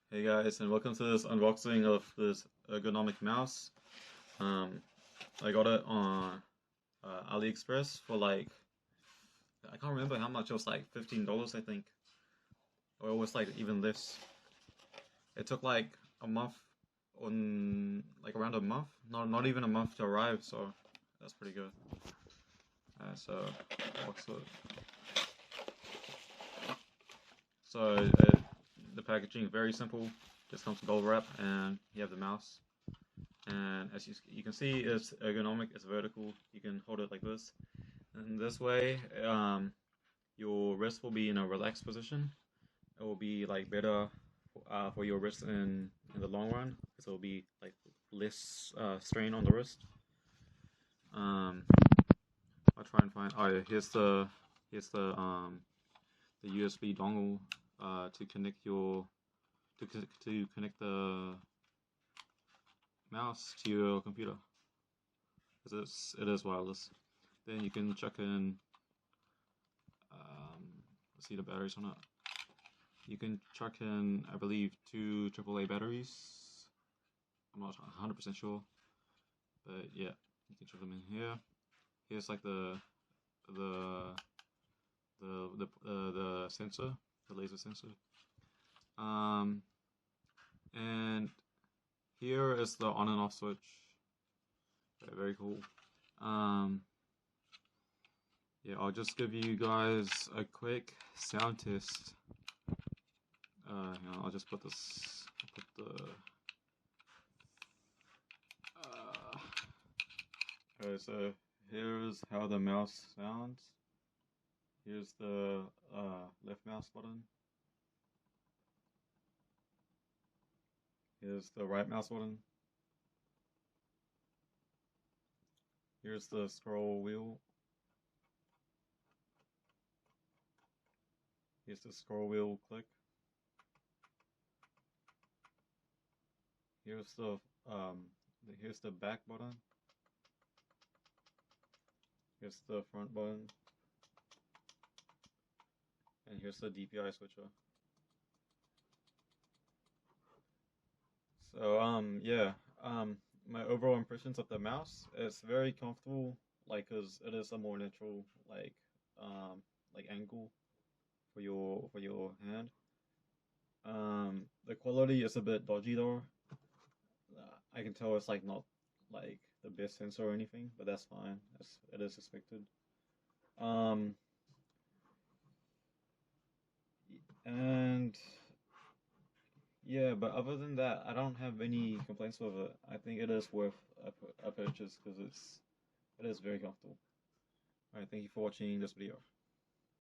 Hey guys, and welcome to this unboxing of this ergonomic mouse. I got it on AliExpress for like, I can't remember how much. It was like $15, I think, or it was like even less. It took like a month, like around a month, not even a month to arrive, so that's pretty good. So box it. So the packaging is very simple. Just comes with bubble wrap, and you have the mouse. And as you can see, it's ergonomic, it's vertical. You can hold it like this. And this way, your wrist will be in a relaxed position. It will be like better for your wrist in the long run, because it will be like less strain on the wrist. I'll try and find. Oh yeah, here's the USB dongle to connect to connect the mouse to your computer. It is wireless. Then you can chuck in. Let's see the batteries on it. You can chuck in, I believe, 2 AAA batteries. I'm not 100% sure, but yeah, you can chuck them in here. Here's like the sensor, the laser sensor. And here is the on and off switch. Very cool. Yeah, I'll just give you guys a quick sound test. I'll just put this. Okay, so here's how the mouse sounds. Here's the left mouse button. Here's the right mouse button. Here's the scroll wheel. Here's the scroll wheel click. Here's the back button. Here's the front button. And here's the DPI switcher. So yeah, my overall impressions of the mouse, it's very comfortable, like, cause it is a more natural like angle for your hand. The quality is a bit dodgy though. I can tell it's like not like the best sensor or anything, but that's fine. It is expected. Um, and yeah, but other than that, I don't have any complaints with it. I think it is worth a purchase because it is very comfortable. Alright, thank you for watching this video.